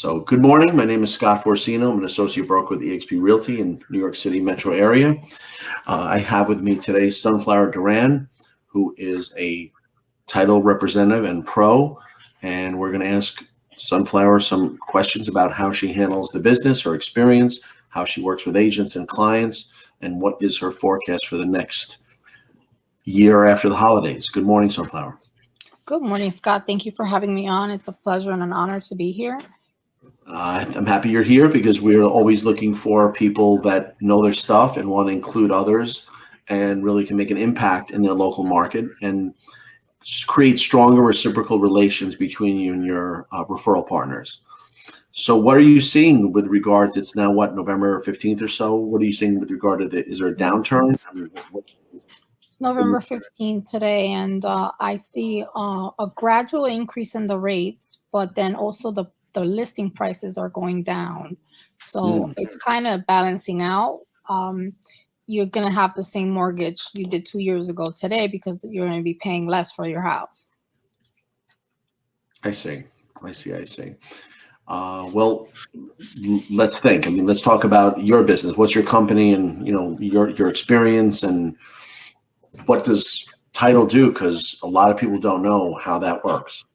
So good morning. My name is Scott Forcino. I'm an associate broker with eXp Realty in New York City metro area. I have with me today Sunflower Duran, who is a title representative and pro, and we're going to ask Sunflower some questions about how she handles the business, her experience, how she works with agents and clients, and what is her forecast for the next year after the holidays. Good morning, Sunflower. Good morning, Scott. Thank you for having me on. It's a pleasure and an honor to be here. I'm happy you're here because we're always looking for people that know their stuff and want to include others and really can make an impact in their local market and create stronger reciprocal relations between you and your referral partners. So what are you seeing with regards, it's now what, November 15th or so? What are you seeing with regard to is there a downturn? It's November 15th today, and I see a gradual increase in the rates, but then also the listing prices are going down. So it's kind of balancing out. You're going to have the same mortgage you did 2 years ago today because you're going to be paying less for your house. I see. Well, let's think. I mean, let's talk about your business. What's your company and, your experience and what does title do? Because a lot of people don't know how that works.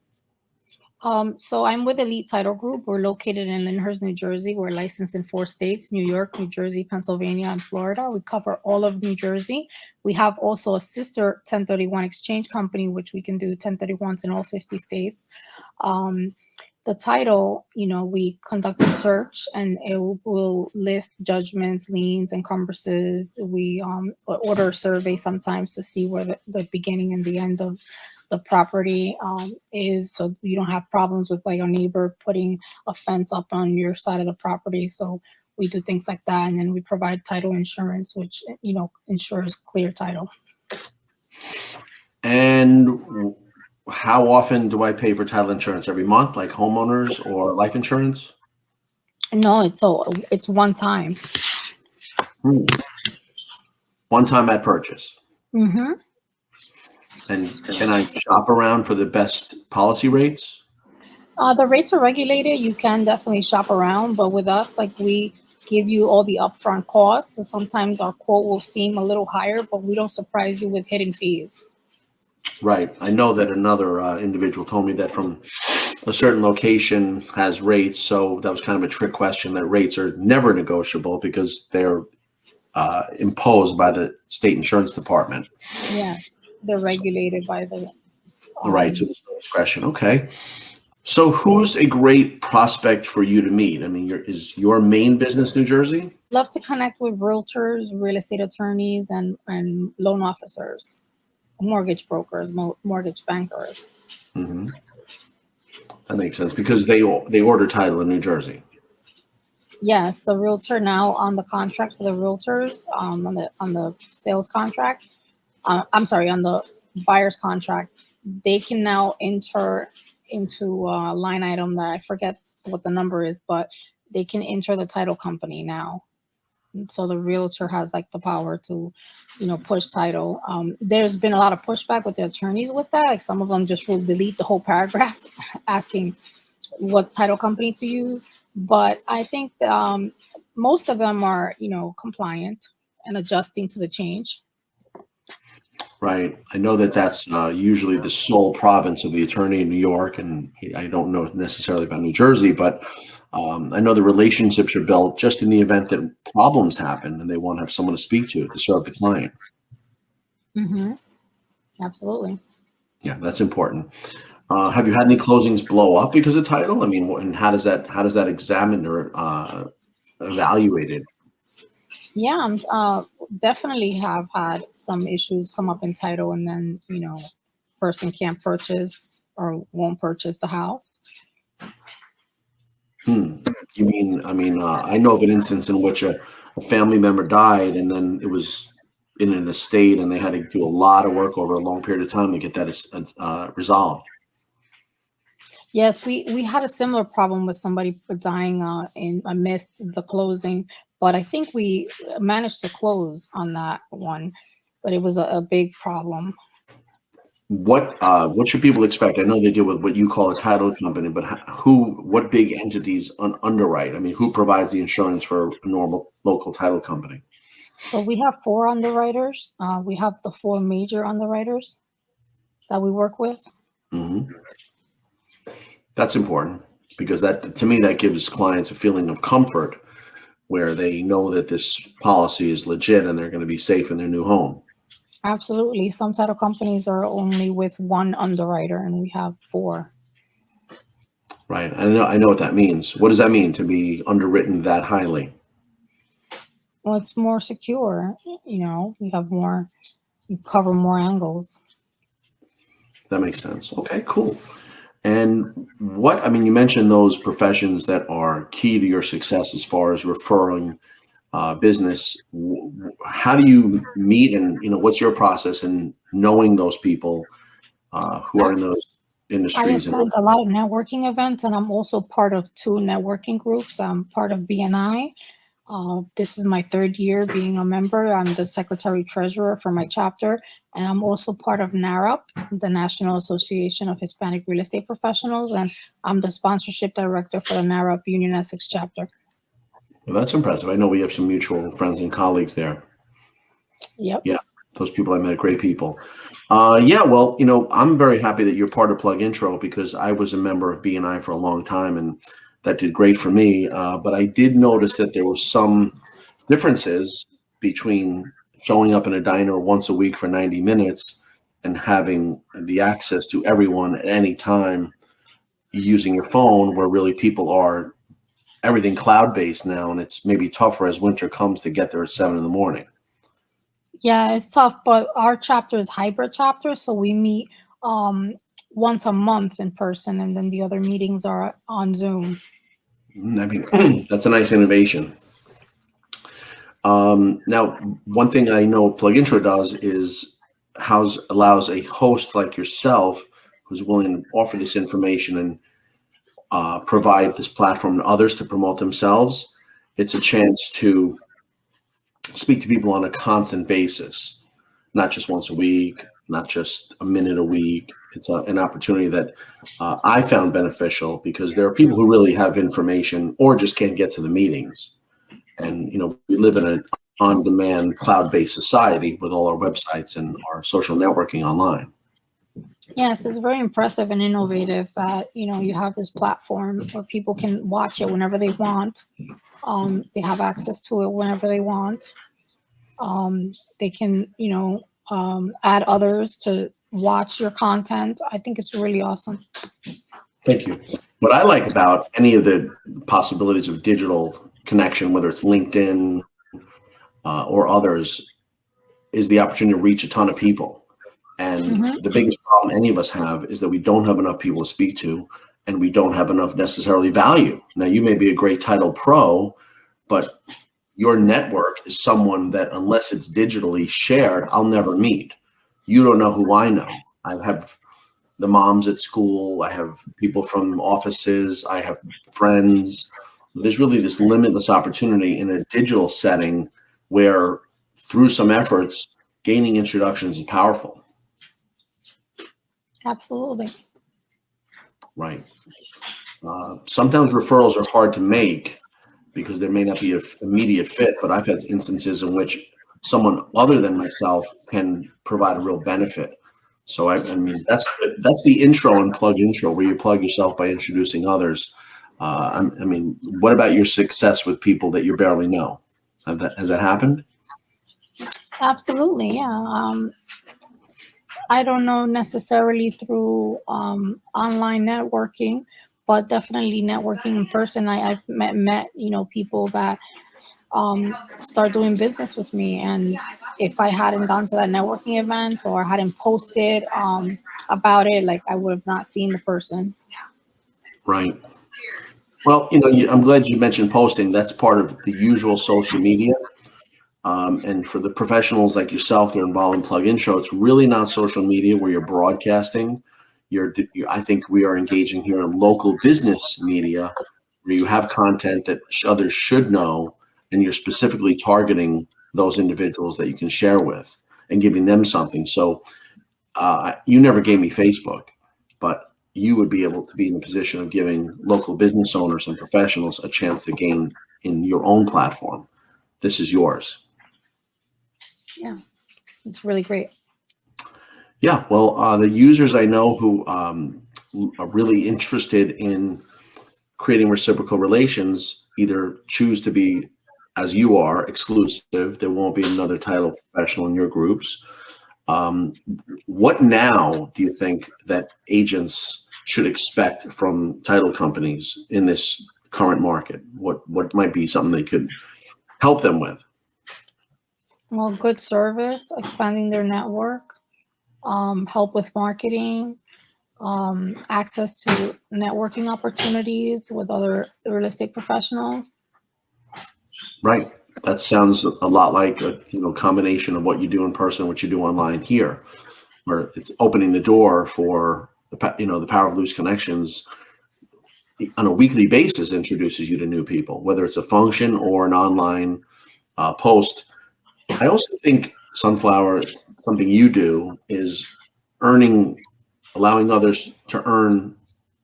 So I'm with Elite Title Group. We're located in Lyndhurst, New Jersey. We're licensed in 4 states, New York, New Jersey, Pennsylvania, and Florida. We cover all of New Jersey. We have also a sister 1031 exchange company, which we can do 1031s in all 50 states. The title, we conduct a search and it will list judgments, liens, encumbrances. We order a survey sometimes to see where the beginning and the end of the property is, so you don't have problems with your neighbor putting a fence up on your side of the property. So we do things like that, and then we provide title insurance, which ensures clear title. And how often do I pay for title insurance? Every month, like homeowners or life insurance? No, it's one time. One time at purchase. Mm-hmm. And can I shop around for the best policy rates? The rates are regulated. You can definitely shop around, but with us, we give you all the upfront costs. So sometimes our quote will seem a little higher, but we don't surprise you with hidden fees. Right. I know that another individual told me that from a certain location has rates. So that was kind of a trick question, that rates are never negotiable because they're imposed by the state insurance department. Yeah. They're regulated by the right. So there's no discretion. Okay. So who's a great prospect for you to meet? I mean, is your main business New Jersey? Love to connect with realtors, real estate attorneys, and loan officers, mortgage brokers, mortgage bankers. Mm-hmm. That makes sense because they order title in New Jersey. Yes, the realtor now on the contract for the realtors on the sales contract. I'm sorry, on the buyer's contract, they can now enter into a line item that I forget what the number is, but they can enter the title company now. So the realtor has the power to, push title. There's been a lot of pushback with the attorneys with that. Some of them just will delete the whole paragraph asking what title company to use. But I think most of them are, compliant and adjusting to the change. Right. I know that that's usually the sole province of the attorney in New York, and I don't know necessarily about New Jersey, but I know the relationships are built just in the event that problems happen and they want to have someone to speak to serve the client. Mm-hmm. Absolutely. Yeah, that's important. Have you had any closings blow up because of title? I mean, and how does that examined or evaluated? Yeah, definitely have had some issues come up in title, and then person can't purchase or won't purchase the house. You mean? I mean, I know of an instance in which a family member died, and then it was in an estate, and they had to do a lot of work over a long period of time to get that resolved. Yes, we had a similar problem with somebody dying in amidst the closing, but I think we managed to close on that one, but it was a big problem. what should people expect? I know they deal with what you call a title company, but what big entities underwrite? I mean, who provides the insurance for a normal local title company? So we have 4 underwriters. We have the 4 major underwriters that we work with. Mm-hmm. That's important because that, to me, that gives clients a feeling of comfort where they know that this policy is legit and they're going to be safe in their new home. Absolutely. Some title companies are only with 1 underwriter, and we have 4. Right. I know what that means. What does that mean to be underwritten that highly? Well, it's more secure. You cover more angles. That makes sense. Okay, cool. And you mentioned those professions that are key to your success as far as referring business. How do you meet, and what's your process in knowing those people who are in those I industries? attend a lot of networking events, and I'm also part of 2 networking groups. I'm part of BNI. This is my 3rd year being a member. I'm the secretary treasurer for my chapter, and I'm also part of NARUP, the National Association of Hispanic Real Estate Professionals, and I'm the sponsorship director for the NARUP Union Essex chapter. Well, that's impressive. I know we have some mutual friends and colleagues there. Yep. Yeah, those people I met are great people. Yeah, well, I'm very happy that you're part of PlugIntro because I was a member of BNI for a long time, and that did great for me. But I did notice that there were some differences between showing up in a diner once a week for 90 minutes and having the access to everyone at any time using your phone, where really people are everything cloud-based now, and it's maybe tougher as winter comes to get there at 7 a.m. Yeah, it's tough, but our chapter is hybrid chapter, so we meet once a month in person, and then the other meetings are on Zoom. I mean, that's a nice innovation. Now, one thing I know PlugIntro does is allows a host like yourself who's willing to offer this information and provide this platform to others to promote themselves. It's a chance to speak to people on a constant basis, not just once a week, not just a minute a week. It's an opportunity that I found beneficial because there are people who really have information or just can't get to the meetings. And, we live in an on-demand cloud-based society with all our websites and our social networking online. Yes, it's very impressive and innovative that, you have this platform where people can watch it whenever they want. They have access to it whenever they want. They can, add others to watch your content. I think it's really awesome. Thank you. What I like about any of the possibilities of digital connection, whether it's LinkedIn or others, is the opportunity to reach a ton of people. And the biggest problem any of us have is that we don't have enough people to speak to, and we don't have enough necessarily value. Now, you may be a great title pro, but your network is someone that, unless it's digitally shared, I'll never meet. You don't know who I know. I have the moms at school. I have people from offices. I have friends. There's really this limitless opportunity in a digital setting where, through some efforts, gaining introductions is powerful. Absolutely. Right. Sometimes referrals are hard to make because there may not be an immediate fit, but I've had instances in which someone other than myself can provide a real benefit. So I mean, that's the intro and PlugIntro, where you plug yourself by introducing others. I mean, what about your success with people that you barely know? Has that happened? Absolutely, yeah. I don't know necessarily through online networking, but definitely networking in person. I've met people that start doing business with me, and if I hadn't gone to that networking event or hadn't posted about it, like, I would have not seen the person. Right. Well, I'm glad you mentioned posting. That's part of the usual social media. And for the professionals like yourself that are involved in PlugIntro, it's really not social media where you're broadcasting. I think we are engaging here in local business media where you have content that others should know, and you're specifically targeting those individuals that you can share with and giving them something. So You never gave me Facebook, but you would be able to be in a position of giving local business owners and professionals a chance to gain in your own platform. This is yours. Yeah, it's really great. Yeah, well, the users I know who are really interested in creating reciprocal relations either choose to be, as you are, exclusive. There won't be another title professional in your groups. What now do you think that agents should expect from title companies in this current market? What might be something they could help them with? Well, good service, expanding their network, help with marketing, access to networking opportunities with other real estate professionals. Right. That sounds a lot like a combination of what you do in person, what you do online here, where it's opening the door for the power of loose connections on a weekly basis introduces you to new people, whether it's a function or an online post. I also think, Sunflower, something you do is allowing others to earn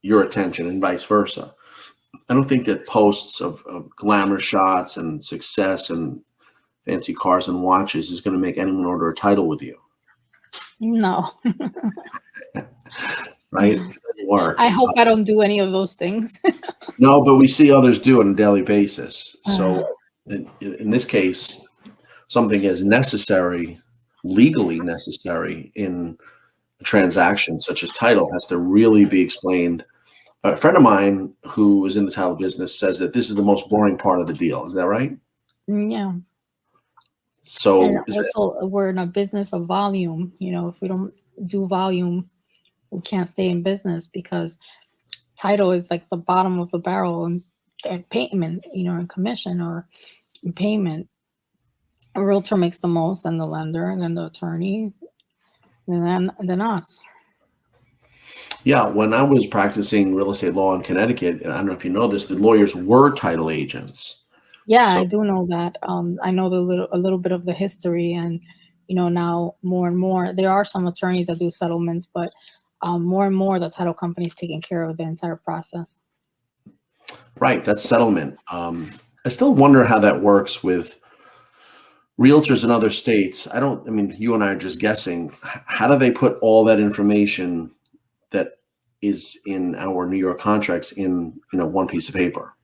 your attention and vice versa. I don't think that posts of glamour shots and success and fancy cars and watches is going to make anyone order a title with you. No. Right? It doesn't work. I hope I don't do any of those things. No, but we see others do it on a daily basis. So in this case, something as necessary, legally necessary in a transaction such as title has to really be explained. A friend of mine who is in the title business says that this is the most boring part of the deal. Is that right? Yeah. So And also, we're in a business of volume. If we don't do volume, we can't stay in business because title is like the bottom of the barrel and payment, and commission or payment. A realtor makes the most, and the lender, and then the attorney, and then us. yeah, when I was practicing real estate law in Connecticut, and I don't know if you know this, the lawyers were title agents. Yeah, So I do know that. I know a little bit of the history, and now more and more there are some attorneys that do settlements, but more and more the title company is taking care of the entire process. right, that's settlement. I still wonder how that works with realtors in other states. I mean, you and I are just guessing. How do they put all that information that is in our New York contracts in one piece of paper?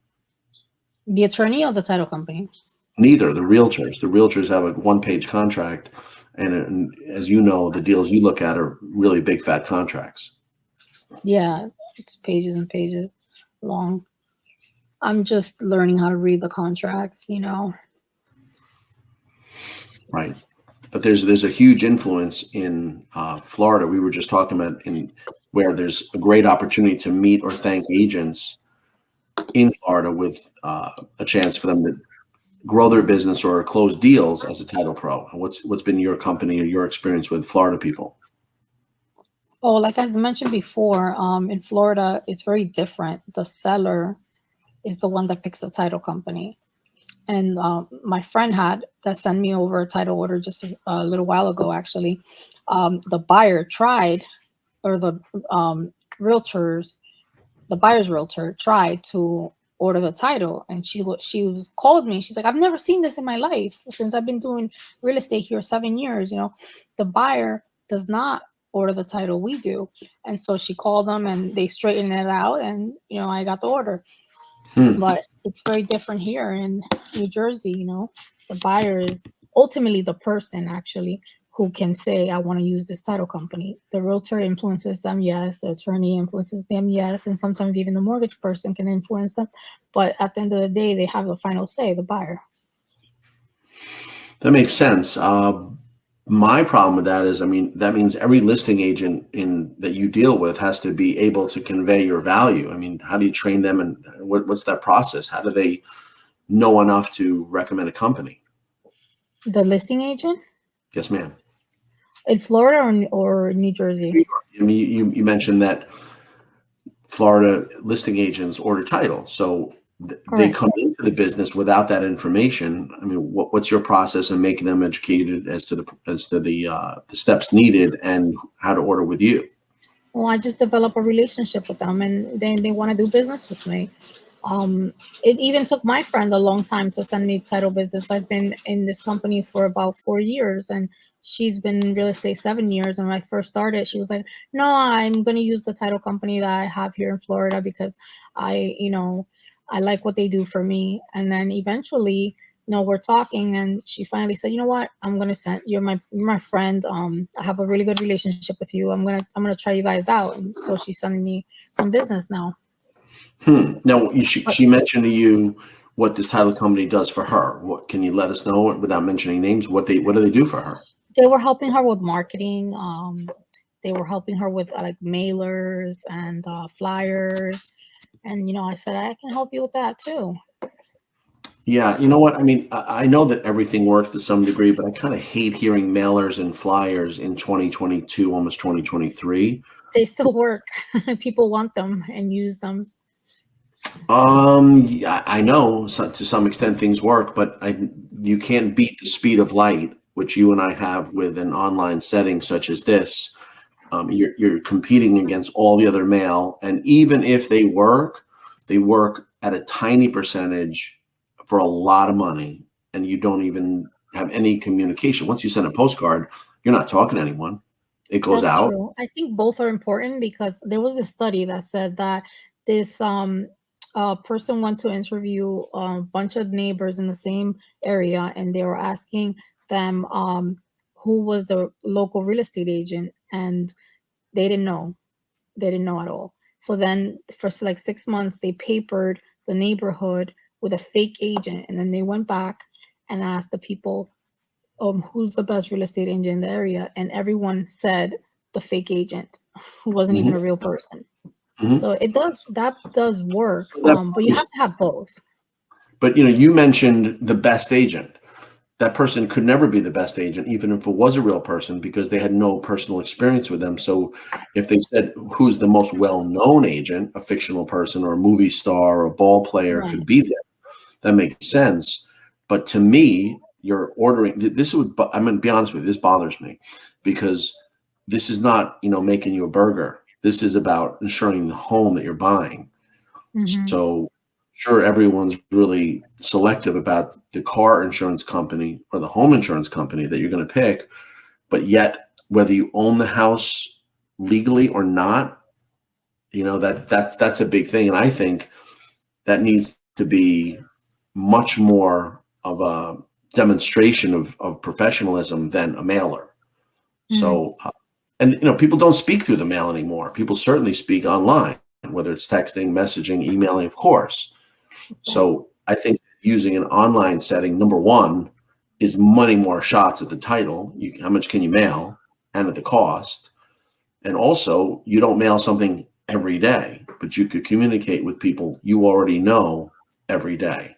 The attorney or the title company? Neither. The realtors have a one-page contract, and as you know, the deals you look at are really big fat contracts. Yeah, it's pages and pages long. I'm just learning how to read the contracts. Right. But there's a huge influence in Florida. We were just talking about where there's a great opportunity to meet or thank agents in Florida with a chance for them to grow their business or close deals as a title pro. What's been your company or your experience with Florida people? Oh, like I mentioned before, in Florida, it's very different. The seller is the one that picks the title company. And my friend that sent me over a title order just a little while ago, actually. The buyer tried, or the buyer's realtor tried to order the title, and she called me. She's like, I've never seen this in my life since I've been doing real estate here 7 years. The buyer does not order the title, we do. And so she called them, and they straightened it out, and I got the order. But it's very different here in New Jersey. The buyer is ultimately the person actually who can say, I want to use this title company. The realtor influences them, yes. The attorney influences them, yes. And sometimes even the mortgage person can influence them. But at the end of the day, they have the final say, the buyer. That makes sense. My problem with that is, I mean, that means every listing agent that you deal with has to be able to convey your value. I mean, how do you train them, and what's that process? How do they know enough to recommend a company? The listing agent? Yes, ma'am. In Florida or New Jersey? I mean, you mentioned that Florida listing agents order title. So they Correct. come into the business without that information. I mean, what's your process in making them educated as to the steps needed and how to order with you? Well, I just develop a relationship with them, and then they want to do business with me. It even took my friend a long time to send me title business. I've been in this company for about 4 years, and she's been in real estate 7 years. And when I first started, she was like, "No, I'm going to use the title company that I have here in Florida because I like what they do for me." And then eventually, we're talking, and she finally said, "You know what? I'm going to send you're my friend. I have a really good relationship with you. I'm gonna try you guys out." And so she's sending me some business now. Now, she mentioned to you what this title company does for her. What can you let us know without mentioning names? What do they do for her? They were helping her with marketing. They were helping her with like mailers and flyers. And I said I can help you with that too. Yeah, you know what? I mean, I know that everything works to some degree, but I kind of hate hearing mailers and flyers in 2022, almost 2023. They still work. People want them and use them. Yeah, I know to some extent things work, but you can't beat the speed of light, which you and I have with an online setting such as this. You're competing against all the other mail, and even if they work at a tiny percentage for a lot of money, and you don't even have any communication. Once you send a postcard, you're not talking to anyone. It goes That's out. true. I think both are important because there was a study that said that this person went to interview a bunch of neighbors in the same area, and they were asking them who was the local real estate agent, and they didn't know. They didn't know at all. So then, for like 6 months, they papered the neighborhood with a fake agent, and then they went back and asked the people who's the best real estate agent in the area, and everyone said the fake agent, who wasn't even Hmm. a real person. Hmm. So that does work, So that but you have to have both. But you mentioned the best agent. That person could never be the best agent, even if it was a real person, because they had no personal experience with them. So if they said who's the most well-known agent, a fictional person or a movie star or a ball player could Right. be there, that makes sense. But to me, you're ordering this would, I'm going to be honest with you, this bothers me because this is not, making you a burger. This is about ensuring the home that you're buying. Hmm. So sure, everyone's really selective about the car insurance company or the home insurance company that you're going to pick, but yet whether you own the house legally or not, that's a big thing. And I think that needs to be much more of a demonstration of professionalism than a mailer. Hmm. So, and people don't speak through the mail anymore. People certainly speak online, whether it's texting, messaging, emailing, of course. Right. So I think using an online setting, number one, is many more shots at the title. How much can you mail and at the cost? And also, you don't mail something every day, but you could communicate with people you already know every day.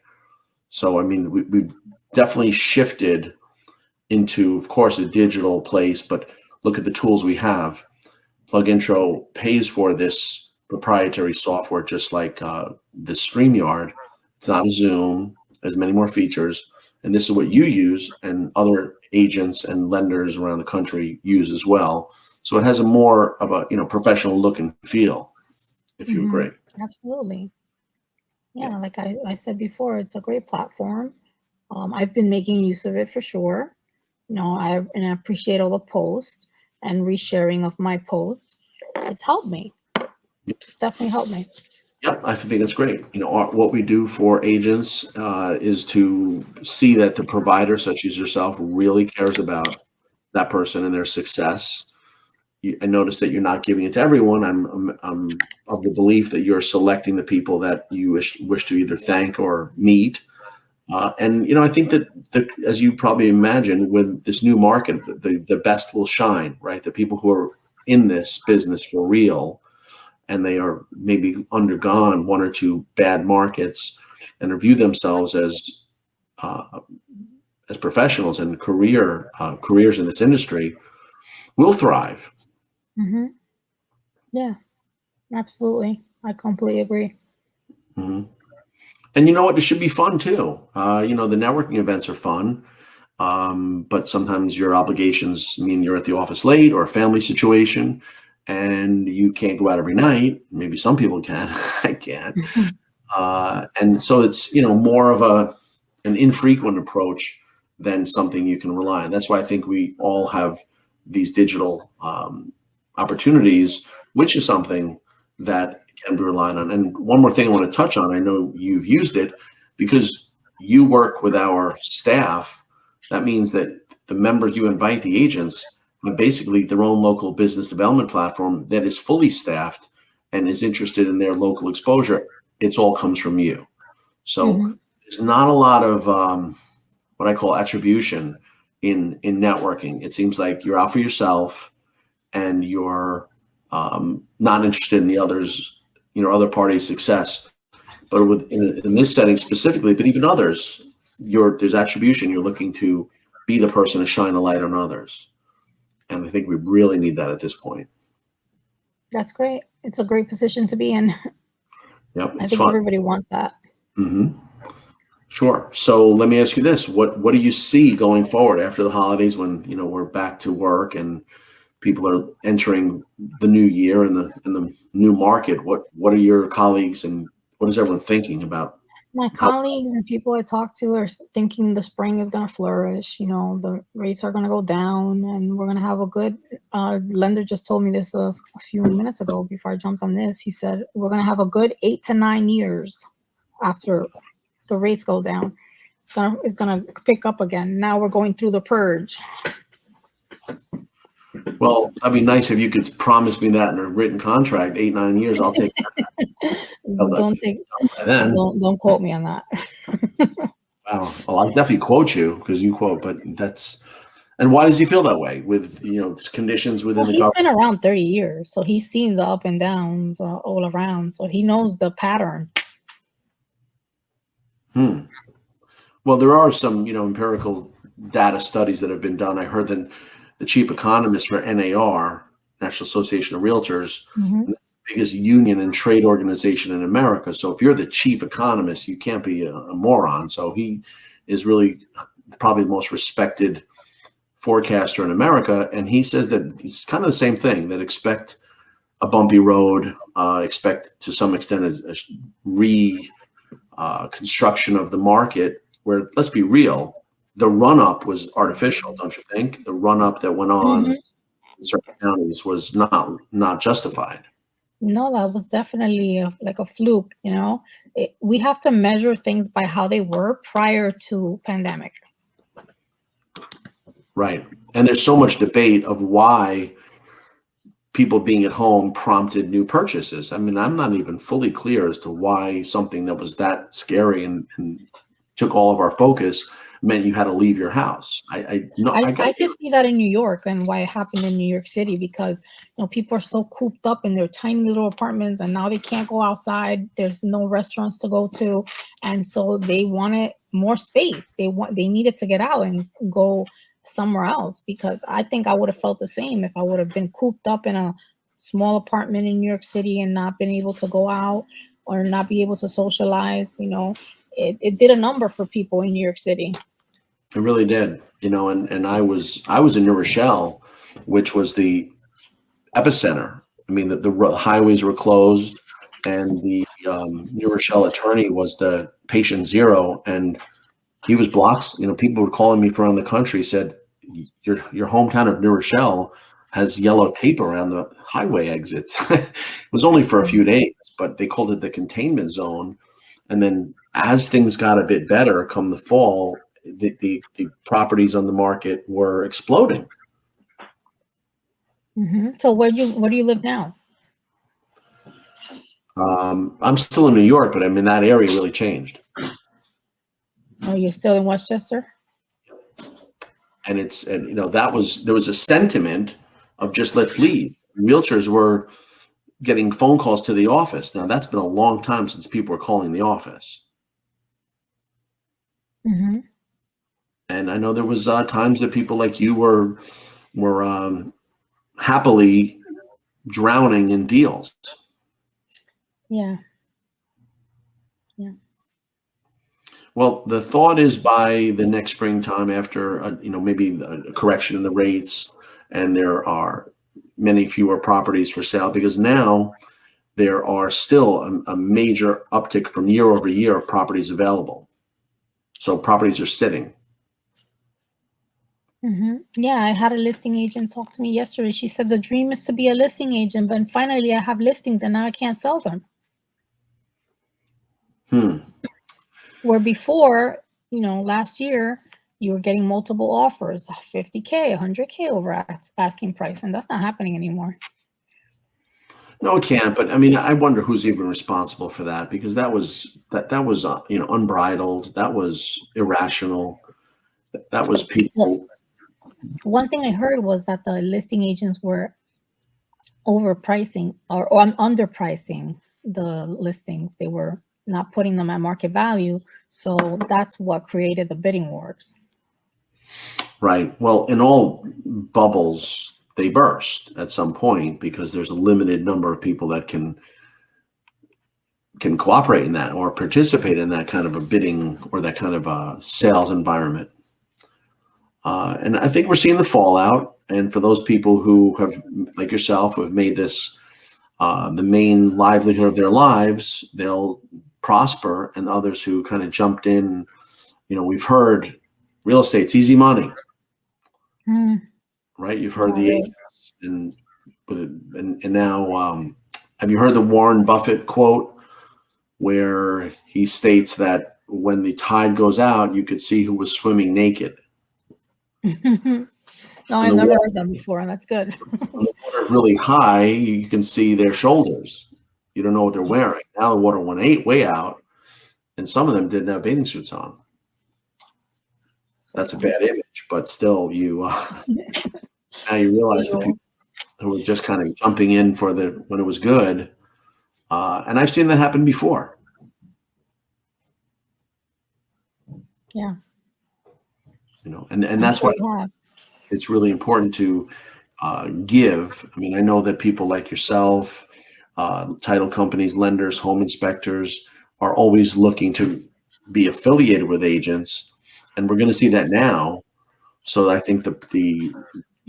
So, I mean, we've definitely shifted into, of course, a digital place, but look at the tools we have. PlugIntro pays for this proprietary software, just like the StreamYard. It's not a Zoom, has many more features. And this is what you use and other agents and lenders around the country use as well. So it has a more of a professional look and feel, if you Hmm. agree. Absolutely. Yeah. Yeah, like I said before, it's a great platform. I've been making use of it for sure. I appreciate all the posts and resharing of my posts. It's helped me. It's definitely helped me. Yep, I think it's great. What we do for agents is to see that the provider, such as yourself, really cares about that person and their success. I notice that you're not giving it to everyone. I'm of the belief that you're selecting the people that you wish to either thank or meet. And I think that as you probably imagine, with this new market, the best will shine, right? The people who are in this business for real, and they are maybe undergone one or two bad markets, and view themselves uh, as professionals and careers in this industry, will thrive. Hmm. Yeah, absolutely. I completely agree. Mhm. And you know what? It should be fun too. The networking events are fun, but sometimes your obligations mean you're at the office late or a family situation, and you can't go out every night. Maybe some people can. I can't. And so it's more of an infrequent approach than something you can rely on. That's why I think we all have these digital opportunities, which is something that can be relied on. And one more thing I want to touch on, I know you've used it because you work with our staff. That means that the members you invite, the agents, have basically their own local business development platform that is fully staffed and is interested in their local exposure. It's all comes from you. So there's not a lot of what I call attribution in networking. It seems like you're out for yourself and you're not interested in the others, other parties' success. But in this setting specifically, but even others, there's attribution. You're looking to be the person to shine a light on others. And I think we really need that at this point. That's great. It's a great position to be in. Yep, I think everybody wants that. Mm-hmm. Sure. So let me ask you this: what do you see going forward after the holidays, when we're back to work and people are entering the new year and the new market? What are your colleagues and what is everyone thinking about? My colleagues and people I talk to are thinking the spring is going to flourish. The rates are going to go down, and we're going to have a good. Lender just told me this a few minutes ago before I jumped on this. He said we're going to have a good 8 to 9 years after the rates go down. It's gonna pick up again. Now we're going through the purge. Well, that'd be nice if you could promise me that in a written contract, 8, 9 years. I'll take that. Don't quote me on that. Wow. Well, I'll definitely quote you because you quote, but and why does he feel that way with, conditions within the government? He's been around 30 years, so he's seen the up and downs all around. So he knows the pattern. Well, there are some, empirical data studies that have been done. I heard that the chief economist for NAR, National Association of Realtors, the biggest union and trade organization in America. So if you're the chief economist, you can't be a moron. So he is really probably the most respected forecaster in America. And he says that it's kind of the same thing, that expect a bumpy road, expect to some extent a reconstruction of the market, where, let's be real, the run-up was artificial, don't you think? The run-up that went on in certain counties was not justified. No, that was definitely like a fluke. We have to measure things by how they were prior to pandemic. Right. And there's so much debate of why people being at home prompted new purchases. I mean, I'm not even fully clear as to why something that was that scary and took all of our focus meant you had to leave your house. I can see that in New York, and why it happened in New York City, because people are so cooped up in their tiny little apartments, and now they can't go outside. There's no restaurants to go to, and so they wanted more space. They needed to get out and go somewhere else, because I think I would have felt the same if I would have been cooped up in a small apartment in New York City and not been able to go out or not be able to socialize. It did a number for people in New York City. It really did, and I was in New Rochelle, which was the epicenter. I mean, the highways were closed, and the New Rochelle attorney was the patient zero, and he was blocks. People were calling me from around the country, said, your hometown of New Rochelle has yellow tape around the highway exits. It was only for a few days, but they called it the containment zone. And then as things got a bit better come the fall, the properties on the market were exploding. So where do you live now? I'm still in New York, but I mean, that area really changed. Oh, you're still in Westchester? And there was a sentiment of just let's leave. Realtors were getting phone calls to the office. Now that's been a long time since people were calling the office. And I know there was times that people like you were happily drowning in deals. Yeah. Well, the thought is by the next springtime, after maybe a correction in the rates, and there are many fewer properties for sale, because now there are still a major uptick from year over year of properties available. So properties are sitting. Yeah, I had a listing agent talk to me yesterday. She said the dream is to be a listing agent, but finally I have listings and now I can't sell them. Where before, last year, you were getting multiple offers, 50K, 100K over asking price, and that's not happening anymore. No, it can't. But I mean, I wonder who's even responsible for that, because that was unbridled. That was irrational. That was people. One thing I heard was that the listing agents were overpricing or underpricing the listings. They were not putting them at market value. So that's what created the bidding wars. Right. Well, in all bubbles, they burst at some point, because there's a limited number of people that can cooperate in that or participate in that kind of a bidding or that kind of a sales environment. And I think we're seeing the fallout. And for those people who have, like yourself, who have made this the main livelihood of their lives, they'll prosper. And others who kind of jumped in, we've heard real estate's easy money, right? You've heard the agents, and now, have you heard the Warren Buffett quote where he states that when the tide goes out, you could see who was swimming naked? No, I've never heard that before. That's good. When the water is really high, you can see their shoulders. You don't know what they're wearing. Now the water went way out, and some of them didn't have bathing suits on. That's a bad image, but still, now you realize the people who were just kind of jumping in for when it was good, and I've seen that happen before. Yeah. And that's why it's really important to give. I mean, I know that people like yourself, title companies, lenders, home inspectors, are always looking to be affiliated with agents, and we're going to see that now. So I think the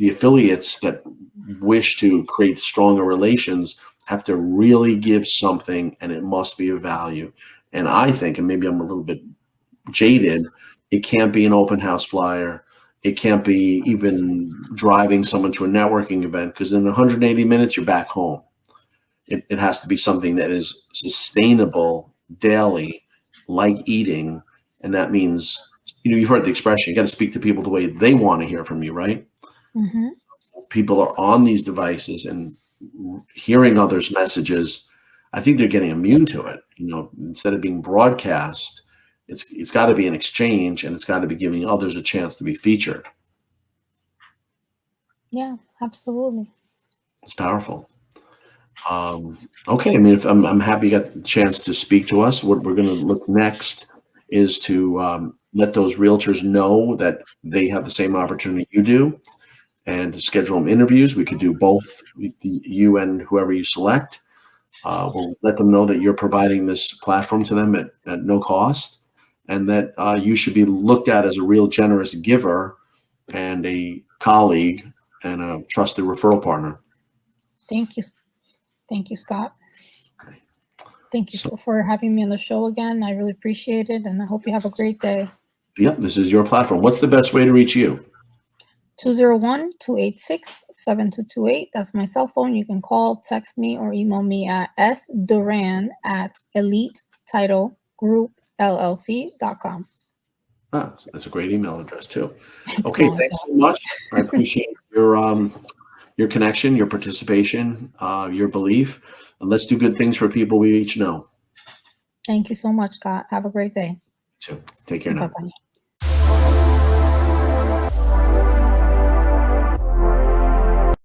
affiliates that wish to create stronger relations have to really give something, and it must be of value. And I think, and maybe I'm a little bit jaded, it can't be an open house flyer. It can't be even driving someone to a networking event, because in 180 minutes, you're back home. It has to be something that is sustainable daily, like eating. And that means, you've heard the expression, you got to speak to people the way they want to hear from you, right? People are on these devices and hearing others' messages. I think they're getting immune to it. Instead of being broadcast, it's got to be an exchange, and it's got to be giving others a chance to be featured. Yeah, absolutely. It's powerful. Okay, I mean, if I'm happy you got the chance to speak to us. What we're going to look next is to let those realtors know that they have the same opportunity you do, and to schedule them interviews. We could do both, you and whoever you select. We'll let them know that you're providing this platform to them at no cost, and that you should be looked at as a real generous giver and a colleague and a trusted referral partner. Thank you. Thank you, Scott. Thank you for having me on the show again. I really appreciate it, and I hope you have a great day. Yep, this is your platform. What's the best way to reach you? 201-286-7228. That's my cell phone. You can call, text me, or email me at sduran@elitetitlegroup.llc.com. That's a great email address too. Okay, thanks so much. I appreciate your connection, your participation, your belief, and let's do good things for people we each know. Thank you so much, Scott. Have a great day. You too. Take care now. Bye-bye.